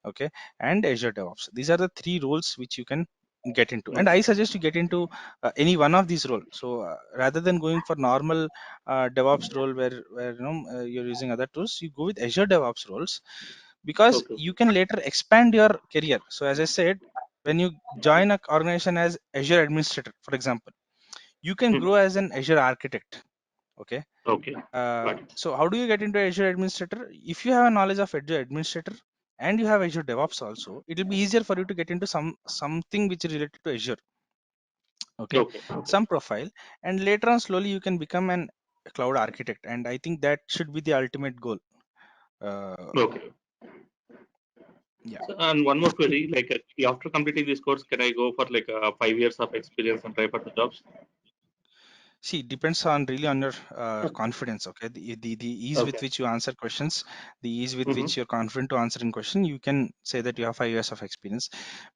okay, and Azure DevOps. These are the three roles which you can get into. And I suggest you get into any one of these roles. So rather than going for normal DevOps role where you're using other tools, you go with Azure DevOps roles, because Okay. you can later expand your career. So as I said, when you join an organization as Azure administrator, for example, you can Hmm. grow as an Azure architect. Okay. Okay. Got it. So how do you get into Azure administrator? If you have a knowledge of Azure administrator and you have Azure DevOps also, it will be easier for you to get into something which is related to Azure. Okay, Okay. Okay. some profile, and later on slowly you can become an cloud architect. And I think that should be the ultimate goal. Uh, Okay. yeah. So, and one more query, like after completing this course, can I go for like 5 years of experience and try for the jobs? See, it depends on really on your confidence. Okay, the ease with Okay. which you answer questions, the ease with Mm-hmm. which you're confident to answering question, you can say that you have 5 years of experience,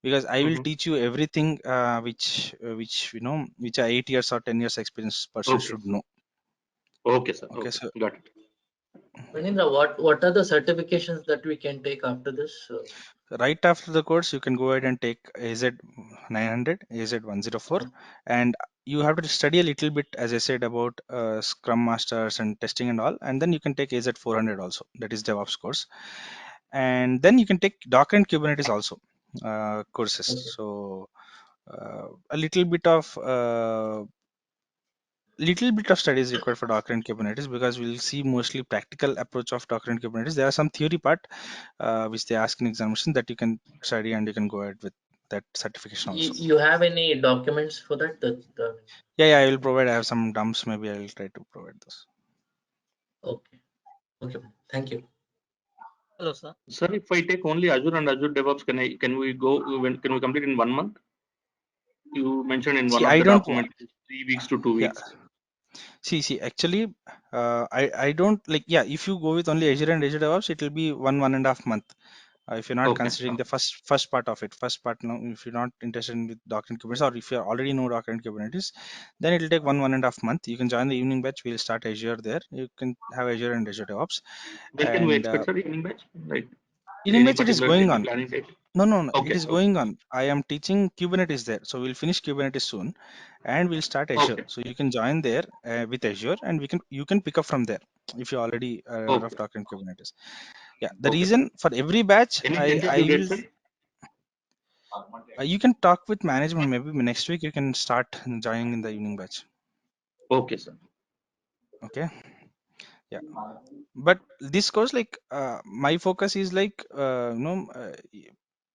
because I will Mm-hmm. teach you everything which which a 8 years or 10 years experience person Okay. should know. Okay, sir. Okay, Okay. so Got it. Manindra, what are the certifications that we can take after this? right after the course, you can go ahead and take AZ 900, AZ 104, and you have to study a little bit, as I said, about Scrum Masters and testing and all, and then you can take AZ 400 also, that is DevOps course, and then you can take Docker and Kubernetes also courses. Okay. So a little bit of study is required for Docker and Kubernetes, because we'll see mostly practical approach of Docker and Kubernetes. There are some theory part which they ask in examination that you can study, and you can go ahead with that certification also. You have any documents for that? Yeah, I will provide. I have some dumps. Maybe I will try to provide those. Okay. Okay. Thank you. Hello, sir. Sir, if I take only Azure and Azure DevOps, can we go? Can we complete in 1 month? You mentioned in See, one of I the don't want. documents 3 weeks to 2 weeks. Yeah. See. Actually, I don't like. Yeah, if you go with only Azure and Azure DevOps, it will be 1.5 month. If you're not Okay. considering the first part of it, first part now, if you're not interested in with Docker and Kubernetes, or if you already know Docker and Kubernetes, then it will take 1.5 month. You can join the evening batch. We'll start Azure there. You can have Azure and Azure DevOps, When can we and expect sir evening batch? Like evening any batch, it is particular going any on. planning date? No, it Okay. is Okay. going on. I am teaching Kubernetes there, so we'll finish Kubernetes soon, and we'll start Azure. Okay. So you can join there with Azure, and you can pick up from there if you already are aware of Okay. Docker and Kubernetes. Yeah, the Okay, sir. reason for every batch, Any I tentative date, will. sir? You can talk with management. Maybe next week you can start joining in the evening batch. Okay, sir. Okay. Yeah. But this course, like, my focus is like,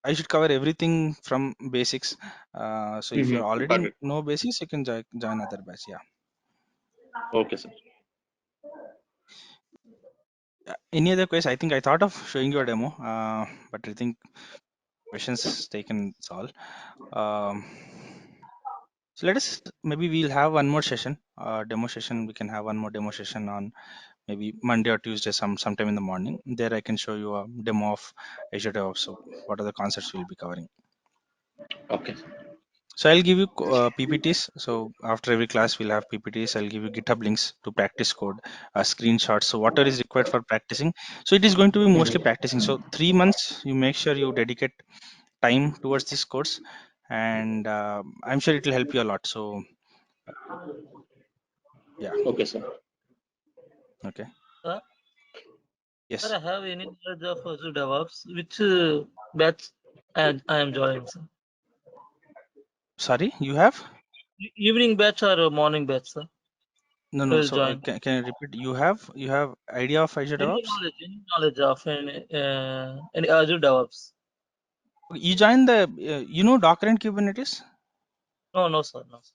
I should cover everything from basics. So if you Mm-hmm. Got already it. know basics, you can join other batch. Yeah. Okay, sir. Any other questions? I think I thought of showing you a demo, but I think questions taken. It's all. Um, so let us, maybe we'll have one more session, demo session. We can have one more demo session on maybe Monday or Tuesday, sometime in the morning. There I can show you a demo of Azure DevOps. So what are the concepts we'll be covering? Okay. So I'll give you PPTs. So after every class, we'll have PPTs. I'll give you GitHub links to practice code, screenshots. So whatever is required for practicing. So it is going to be mostly Mm-hmm. practicing. So 3 months, you make sure you dedicate time towards this course, and I'm sure it will help you a lot. So yeah. Okay, sir. Okay. Sir, Yes. sir, I have any knowledge of Azure DevOps, which batch I am joining, sir? Sorry, you have? Evening batch or morning batch, sir? No, I no. will So join. can you repeat? You have idea of Azure DevOps? Any knowledge of any Azure DevOps? You join the, Docker and Kubernetes? No, no, sir. No, sir.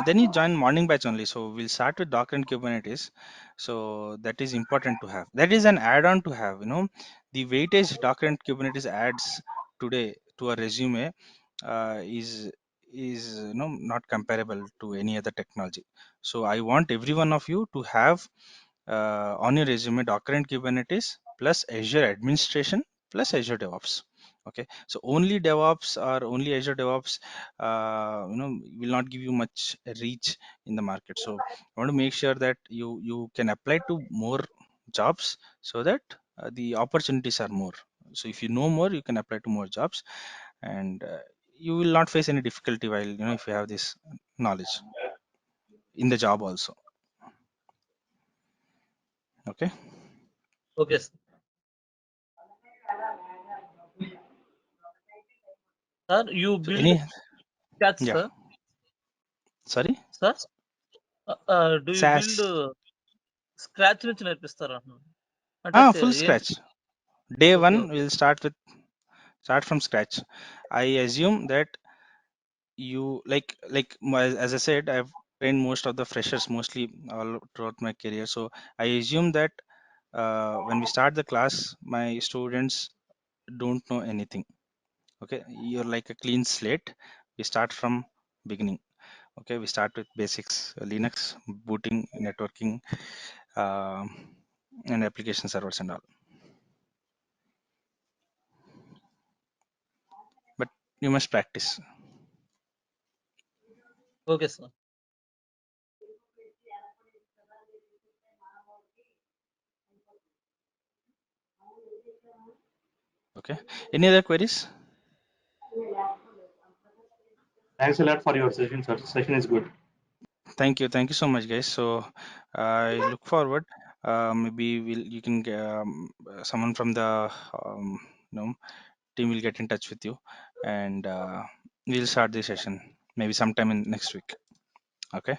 Then you join morning batch only. So we'll start with Docker and Kubernetes. So that is important to have. That is an add-on to have. The weightage Docker and Kubernetes adds today to a resume is not comparable to any other technology. So I want every one of you to have on your resume Docker and Kubernetes plus Azure administration plus Azure DevOps. Okay, so only DevOps or only Azure DevOps will not give you much reach in the market. So I want to make sure that you can apply to more jobs so that the opportunities are more. So if you know more, you can apply to more jobs, and you will not face any difficulty while if you have this knowledge in the job also. Okay. Okay, sir. Sir, you So build any scratch, yeah, sir. sorry. Sir, do you build SaaS. scratch నుంచి నేర్పిస్తారా అంటే Full ఏం scratch. Day okay one okay we'll start from scratch. I assume that you as I said, I've trained most of the freshers mostly all throughout my career. So I assume that when we start the class, my students don't know anything. Okay, you're like a clean slate. We start from beginning. Okay, we start with basics, Linux, booting, networking, um, and application servers and all. But you must practice. Okay sir Okay, any other queries? Thanks a lot for your session, sir. Session is good. Thank you so much, guys. So I look forward. Maybe you can someone from the um, you know team will get in touch with you, and we'll start the session maybe sometime in next week. Okay.